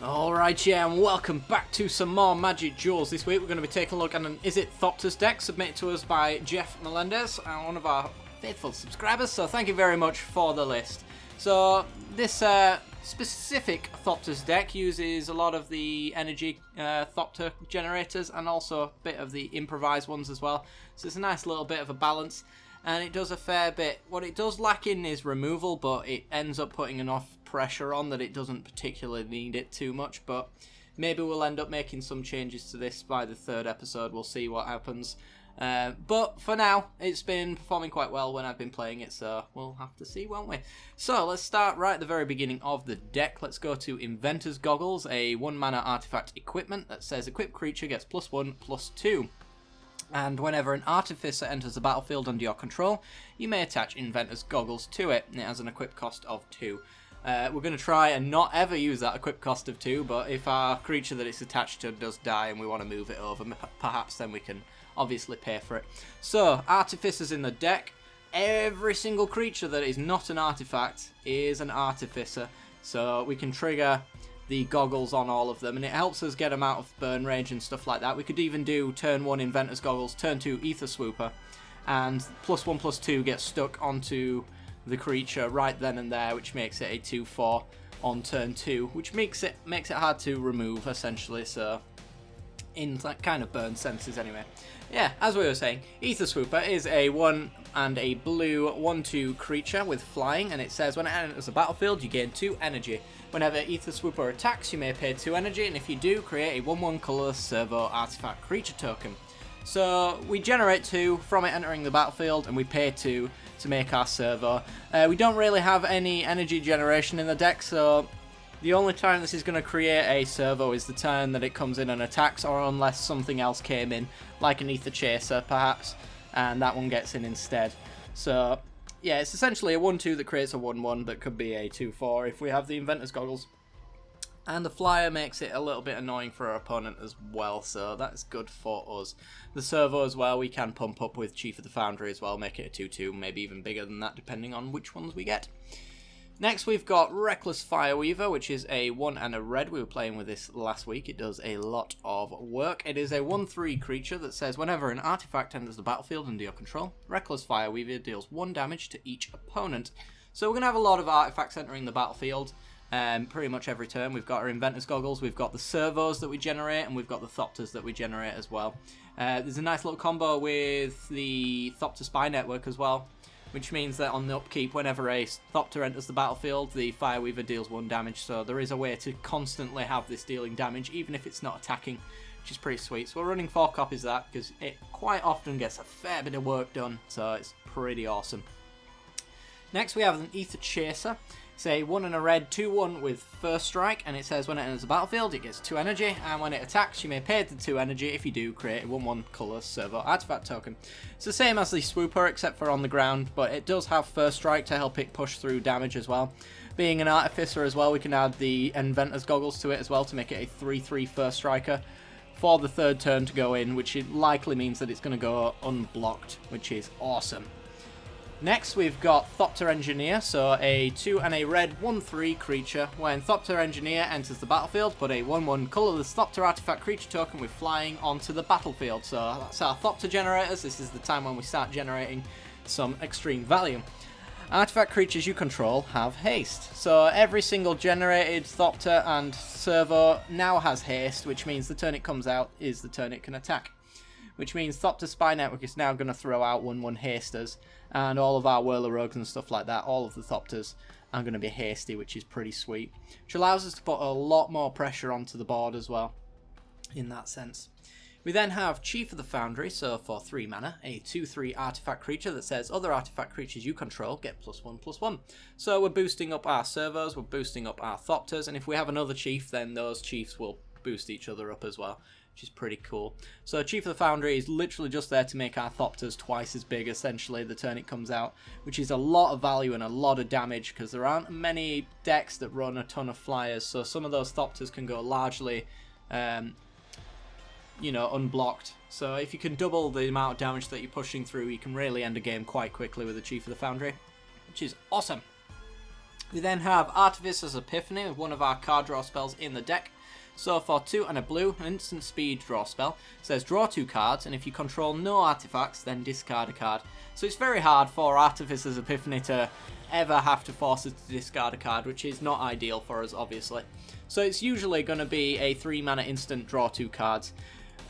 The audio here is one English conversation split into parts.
Alright, yeah, and welcome back to some more Magic Duels. This week we're going to be taking a look at an Aether Thopters deck submitted to us by Jeff Melendez, one of our faithful subscribers, so thank you very much for the list. So, this specific Thopters deck uses a lot of the energy Thopter generators and also a bit of the improvised ones as well, so it's a nice little bit of a balance. And it does a fair bit. What it does lack in is removal, but it ends up putting enough pressure on that it doesn't particularly need it too much. But maybe we'll end up making some changes to this by the third episode. We'll see what happens. But for now, it's been performing quite well when I've been playing it, so we'll have to see, won't we? So let's start right at the very beginning of the deck. Let's go to Inventor's Goggles, a 1-mana artifact equipment that says equipped creature gets +1/+2. And whenever an Artificer enters the battlefield under your control, you may attach Inventor's Goggles to it. It has an equip cost of 2. We're going to try and not ever use that equip cost of 2, but if our creature that it's attached to does die and we want to move it over, perhaps then we can obviously pay for it. So, Artificers in the deck. Every single creature that is not an artifact is an Artificer. So we can trigger the goggles on all of them, and it helps us get them out of burn range and stuff like that. We could even do turn 1 Inventor's Goggles, turn 2 Aether Swooper, and +1/+2 gets stuck onto the creature right then and there, which makes it a 2/4 on turn 2, which makes it hard to remove essentially. So in that kind of burn senses anyway. Yeah, as we were saying, Aether Swooper is a 1 and a blue 1/2 creature with flying, and it says when it enters the battlefield you gain 2 energy. Whenever Aether Swooper attacks, you may pay 2 energy, and if you do, create a 1/1 colourless servo artifact creature token. So we generate 2 from it entering the battlefield, and we pay 2 to make our servo. We don't really have any energy generation in the deck, so the only time this is going to create a servo is the turn that it comes in and attacks, or unless something else came in, like an Aether Chaser perhaps, and that one gets in instead. So yeah, it's essentially a 1/2 that creates a 1/1 that could be a 2/4 if we have the Inventor's Goggles. And the flyer makes it a little bit annoying for our opponent as well, so that's good for us. The servo as well, we can pump up with Chief of the Foundry as well, make it a 2/2, maybe even bigger than that depending on which ones we get. Next we've got Reckless Fireweaver, which is a 1 and a red. We were playing with this last week. It does a lot of work. It is a 1/3 creature that says whenever an artifact enters the battlefield under your control, Reckless Fireweaver deals 1 damage to each opponent. So we're going to have a lot of artifacts entering the battlefield pretty much every turn. We've got our Inventor's Goggles, we've got the servos that we generate, and we've got the Thopters that we generate as well. There's a nice little combo with the Thopter Spy Network as well, which means that on the upkeep, whenever a Thopter enters the battlefield, the Fireweaver deals 1 damage, so there is a way to constantly have this dealing damage, even if it's not attacking, which is pretty sweet. So we're running 4 copies of that, because it quite often gets a fair bit of work done, so it's pretty awesome. Next we have an Aether Chaser. It's a 1 and a red 2/1 with First Strike, and it says when it enters the battlefield it gets 2 energy, and when it attacks you may pay the 2 energy. If you do, create a 1/1 colour servo artifact token. It's the same as the Swooper except for on the ground, but it does have First Strike to help it push through damage as well. Being an Artificer as well, we can add the Inventor's Goggles to it as well to make it a 3/3 First Striker for the third turn to go in, which it likely means that it's going to go unblocked, which is awesome. Next we've got Thopter Engineer, so a 2 and a red 1/3 creature. When Thopter Engineer enters the battlefield, put a 1/1 colourless Thopter artifact creature token with flying onto the battlefield. So that's our Thopter generators. This is the time when we start generating some extreme value. Artifact creatures you control have haste. So every single generated Thopter and servo now has haste, which means the turn it comes out is the turn it can attack. Which means Thopter Spy Network is now going to throw out 1/1 hasters, and all of our Whirler Rogues and stuff like that, all of the Thopters are going to be hasty, which is pretty sweet. Which allows us to put a lot more pressure onto the board as well, in that sense. We then have Chief of the Foundry, so for 3 mana, a 2/3 artifact creature that says other artifact creatures you control get +1/+1. So we're boosting up our servos, we're boosting up our Thopters, and if we have another Chief, then those Chiefs will boost each other up as well, which is pretty cool. So Chief of the Foundry is literally just there to make our Thopters twice as big, essentially, the turn it comes out, which is a lot of value and a lot of damage, because there aren't many decks that run a ton of flyers, so some of those Thopters can go largely, unblocked. So if you can double the amount of damage that you're pushing through, you can really end a game quite quickly with the Chief of the Foundry, which is awesome. We then have Artificer's Epiphany, one of our card draw spells in the deck. So for 2 and a blue, an instant speed draw spell. It says draw 2 cards, and if you control no artifacts, then discard a card. So it's very hard for Artificer's Epiphany to ever have to force us to discard a card, which is not ideal for us, obviously. So it's usually going to be a 3 mana instant draw 2 cards.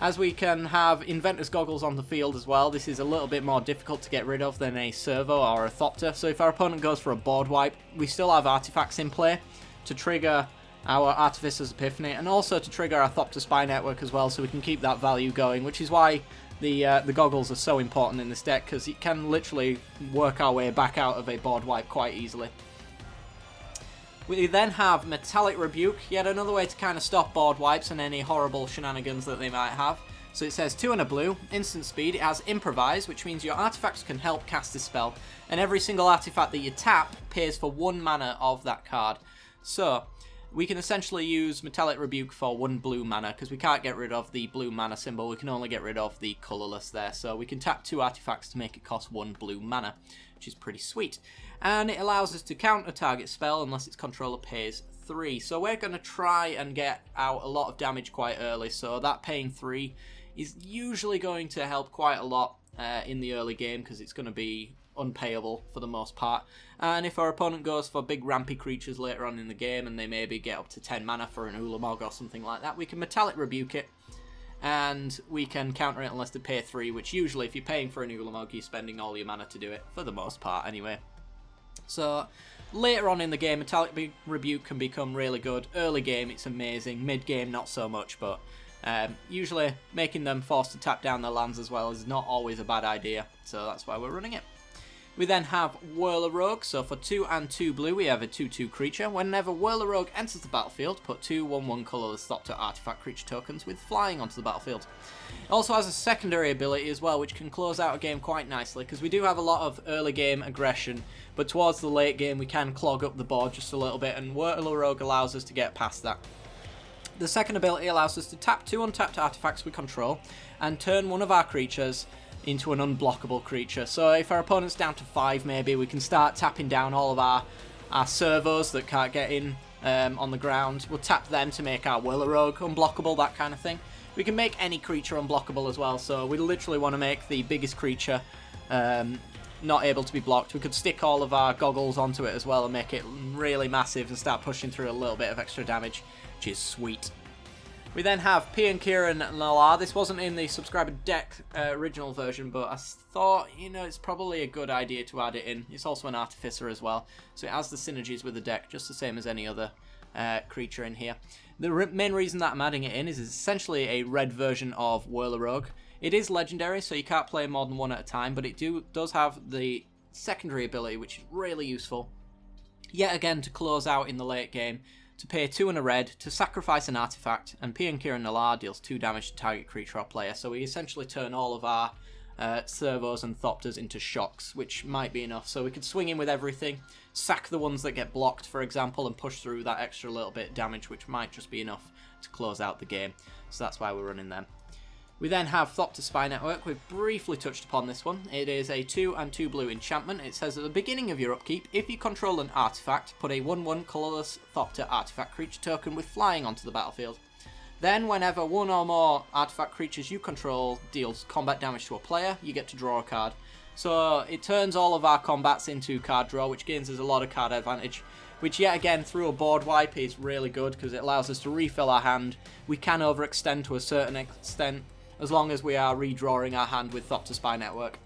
As we can have Inventor's Goggles on the field as well, this is a little bit more difficult to get rid of than a Servo or a Thopter. So if our opponent goes for a board wipe, we still have artifacts in play to trigger our Artificer's Epiphany, and also to trigger our Thopter Spy Network as well, so we can keep that value going, which is why the goggles are so important in this deck, because it can literally work our way back out of a board wipe quite easily. We then have Metallic Rebuke, yet another way to kind of stop board wipes and any horrible shenanigans that they might have. So it says 2 and a blue, instant speed, it has Improvise, which means your artifacts can help cast this spell, and every single artifact that you tap pays for 1 mana of that card. So we can essentially use Metallic Rebuke for 1 blue mana, because we can't get rid of the blue mana symbol, we can only get rid of the colourless there. So we can tap 2 artifacts to make it cost 1 blue mana, which is pretty sweet. And it allows us to counter target spell unless its controller pays 3. So we're going to try and get out a lot of damage quite early, so that paying 3 is usually going to help quite a lot in the early game, because it's going to be unpayable for the most part. And if our opponent goes for big rampy creatures later on in the game and they maybe get up to 10 mana for an Ulamog or something like that, we can Metallic Rebuke it and we can counter it unless they pay 3, which usually if you're paying for an Ulamog you're spending all your mana to do it, for the most part anyway. So later on in the game Metallic Rebuke can become really good. Early game it's amazing, mid game not so much, but usually making them forced to tap down their lands as well is not always a bad idea, so that's why we're running it. We then have Whirler Rogue, so for 2 and 2 blue we have a 2/2 creature. Whenever Whirler Rogue enters the battlefield, put 2 1/1 colourless Thopter artifact creature tokens with flying onto the battlefield. It also has a secondary ability as well, which can close out a game quite nicely, because we do have a lot of early game aggression, but towards the late game we can clog up the board just a little bit, and Whirler Rogue allows us to get past that. The second ability allows us to tap 2 untapped artifacts we control, and turn one of our creatures into an unblockable creature. So if our opponent's down to 5 maybe, we can start tapping down all of our servos that can't get in on the ground. We'll tap them to make our Whirler Rogue unblockable, that kind of thing. We can make any creature unblockable as well, so we literally want to make the biggest creature not able to be blocked. We could stick all of our goggles onto it as well and make it really massive and start pushing through a little bit of extra damage, which is sweet. We then have Kieran Nala. This wasn't in the subscriber deck original version, but I thought, it's probably a good idea to add it in. It's also an Artificer as well, so it has the synergies with the deck, just the same as any other creature in here. The main reason that I'm adding it in is it's essentially a red version of Whirler Rogue. It is legendary, so you can't play more than one at a time, but it does have the secondary ability, which is really useful. Yet again, to close out in the late game, to pay 2 and a red, to sacrifice an artifact, and Kieran Nala deals 2 damage to target creature or player. So we essentially turn all of our servos and Thopters into shocks, which might be enough. So we could swing in with everything, sack the ones that get blocked, for example, and push through that extra little bit of damage, which might just be enough to close out the game. So that's why we're running them. We then have Thopter Spy Network. We've briefly touched upon this one. It is a 2 and 2 blue enchantment. It says at the beginning of your upkeep, if you control an artifact, put a 1/1 colourless Thopter artifact creature token with flying onto the battlefield. Then whenever one or more artifact creatures you control deals combat damage to a player, you get to draw a card. So it turns all of our combats into card draw, which gains us a lot of card advantage, which yet again through a board wipe is really good because it allows us to refill our hand. We can overextend to a certain extent, as long as we are redrawing our hand with Thopter Spy Network.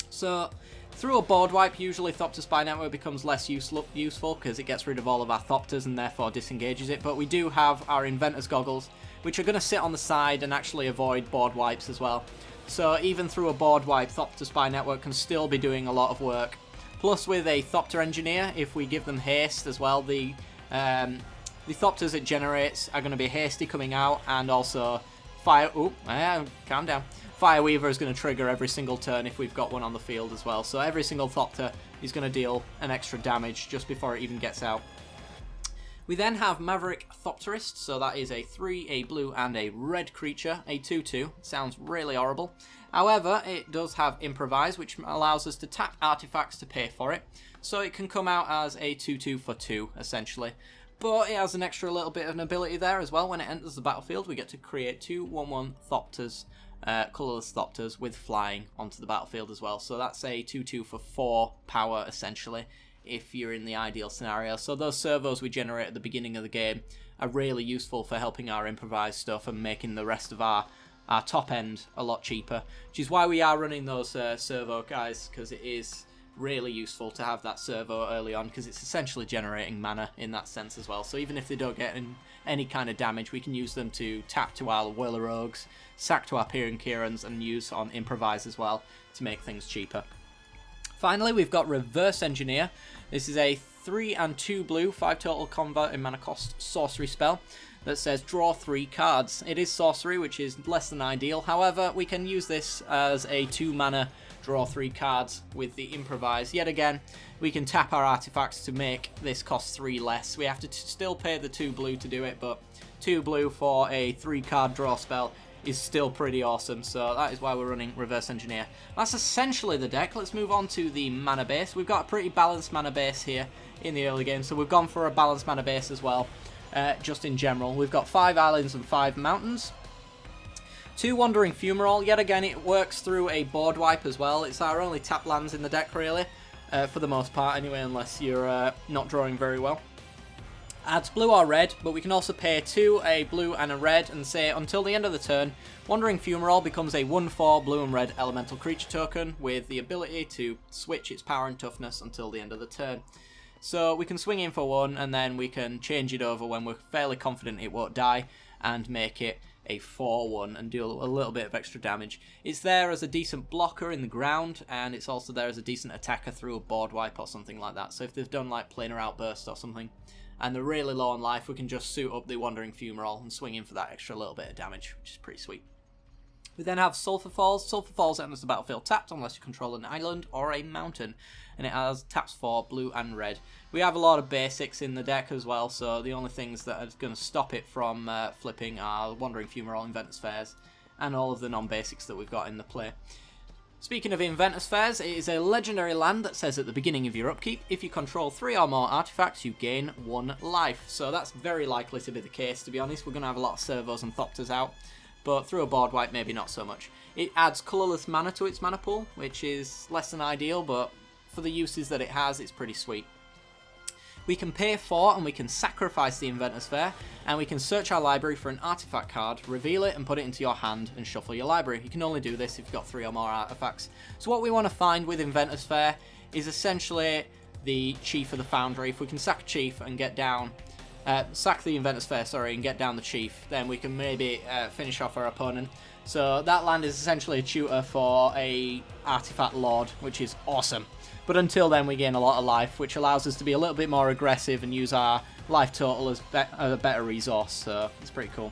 So through a board wipe, usually Thopter Spy Network becomes less useful because it gets rid of all of our Thopters and therefore disengages it, but we do have our Inventor's Goggles, which are going to sit on the side and actually avoid board wipes as well. So even through a board wipe, Thopter Spy Network can still be doing a lot of work. Plus with a Thopter Engineer, if we give them haste as well, the Thopters it generates are going to be hasty coming out, and also calm down. Fireweaver is going to trigger every single turn if we've got one on the field as well. So every single Thopter is going to deal an extra damage just before it even gets out. We then have Maverick Thopterist, so that is a 3, a blue and a red creature, a 2/2. Sounds really horrible. However, it does have Improvise, which allows us to tap artifacts to pay for it. So it can come out as a 2/2 for 2, essentially. But it has an extra little bit of an ability there as well. When it enters the battlefield, we get to create 2 1/1 Thopters, colourless Thopters with flying onto the battlefield as well. So that's a 2/2 for 4 power, essentially, if you're in the ideal scenario. So those servos we generate at the beginning of the game are really useful for helping our improvised stuff and making the rest of our top end a lot cheaper, which is why we are running those servo guys, because it is really useful to have that servo early on, because it's essentially generating mana in that sense as well. So even if they don't get any kind of damage, we can use them to tap to our Whirler Rogues, sack to our Peering Kierans, and use on Improvise as well to make things cheaper. Finally, we've got Reverse Engineer. This is a 3 and 2 blue, 5 total convert in mana cost sorcery spell that says draw 3 cards. It is sorcery, which is less than ideal. However, we can use this as a 2 mana draw 3 cards with the Improvise. Yet again, we can tap our artifacts to make this cost 3 less. We have to still pay the 2 blue to do it, but 2 blue for a 3 card draw spell is still pretty awesome, so that is why we're running Reverse Engineer. That's essentially the deck. Let's move on to the mana base. We've got a pretty balanced mana base here in the early game, so we've gone for a balanced mana base as well, just in general. We've got 5 islands and 5 mountains. 2 Wandering Fumarole. Yet again, it works through a board wipe as well. It's our only tap lands in the deck, really, for the most part anyway, unless you're not drawing very well. Adds blue or red, but we can also pay 2, a blue and a red, and say until the end of the turn, Wandering Fumarole becomes a 1/4 blue and red elemental creature token with the ability to switch its power and toughness until the end of the turn. So we can swing in for 1, and then we can change it over when we're fairly confident it won't die, and make it a 4/1 and do a little bit of extra damage. It's there as a decent blocker in the ground, and it's also there as a decent attacker through a board wipe or something like that. So if they've done like Planar Outburst or something, and they're really low on life, we can just suit up the Wandering Fumarole and swing in for that extra little bit of damage, which is pretty sweet. We then have Sulphur Falls. Sulphur Falls enters the battlefield tapped unless you control an island or a mountain, and it has taps for blue and red. We have a lot of basics in the deck as well, so the only things that are going to stop it from flipping are Wandering Fumarole, Inventor Spheres, and all of the non-basics that we've got in the play. Speaking of Inventor Spheres, it is a legendary land that says at the beginning of your upkeep, if you control 3 or more artifacts, you gain 1 life. So that's very likely to be the case, to be honest. We're going to have a lot of servos and Thopters out, but through a board wipe, maybe not so much. It adds colourless mana to its mana pool, which is less than ideal, but for the uses that it has, it's pretty sweet. We can pay 4 and we can sacrifice the Inventor Sphere, and we can search our library for an artifact card, reveal it and put it into your hand and shuffle your library. You can only do this if you've got 3 or more artifacts. So what we want to find with Inventor Sphere is essentially the Chief of the Foundry. If we can sack a Chief and get down, sack the Inventor Sphere, sorry, and get down the Chief, then we can maybe finish off our opponent. So that land is essentially a tutor for a Artifact Lord, which is awesome. But until then, we gain a lot of life, which allows us to be a little bit more aggressive and use our life total as a better resource, so it's pretty cool.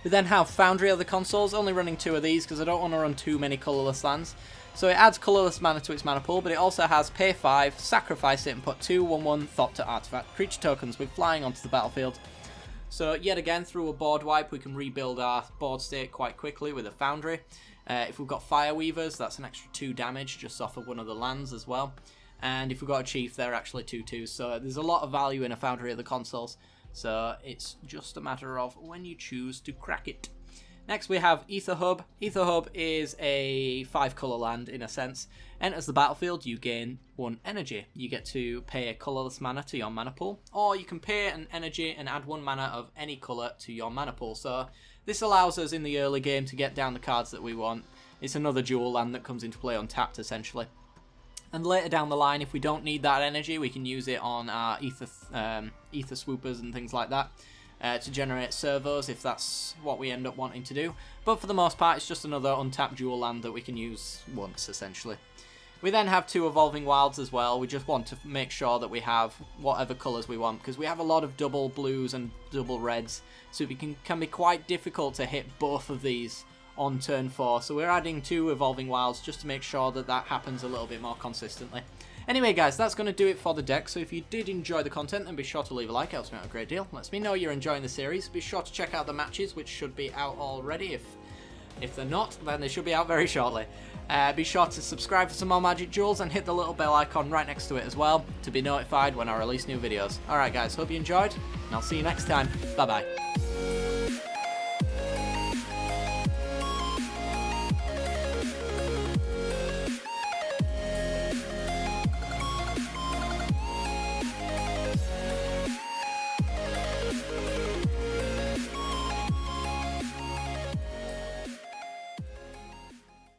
We then have Foundry of the Consoles, only running 2 of these because I don't want to run too many colourless lands. So it adds colourless mana to its mana pool, but it also has pay 5, sacrifice it, and put 2 1/1 Thopter artifact creature tokens with flying onto the battlefield. So yet again, through a board wipe, we can rebuild our board state quite quickly with a Foundry. If we've got Fire Weavers, that's an extra 2 damage just off of one of the lands as well. And if we've got a Chief, they're actually 2/2s. So there's a lot of value in a Foundry of the Consoles. So it's just a matter of when you choose to crack it. Next we have Aether Hub. Aether Hub is a 5 colour land in a sense. Enters the battlefield, you gain 1 energy. You get to pay a colourless mana to your mana pool, or you can pay an energy and add 1 mana of any colour to your mana pool. So this allows us in the early game to get down the cards that we want. It's another dual land that comes into play untapped essentially. And later down the line, if we don't need that energy, we can use it on our Aether Swoopers and things like that. To generate servos if that's what we end up wanting to do. But for the most part, it's just another untapped dual land that we can use once, essentially. We then have 2 Evolving Wilds as well. We just want to make sure that we have whatever colours we want, because we have a lot of double blues and double reds, so it can be quite difficult to hit both of these on turn 4. So we're adding 2 Evolving Wilds just to make sure that that happens a little bit more consistently. Anyway, guys, that's going to do it for the deck. So if you did enjoy the content, then be sure to leave a like. It helps me out a great deal. Lets me know you're enjoying the series. Be sure to check out the matches, which should be out already. If they're not, then they should be out very shortly. Be sure to subscribe for some more Magic Duels and hit the little bell icon right next to it as well to be notified when I release new videos. Alright guys, hope you enjoyed, and I'll see you next time. Bye bye.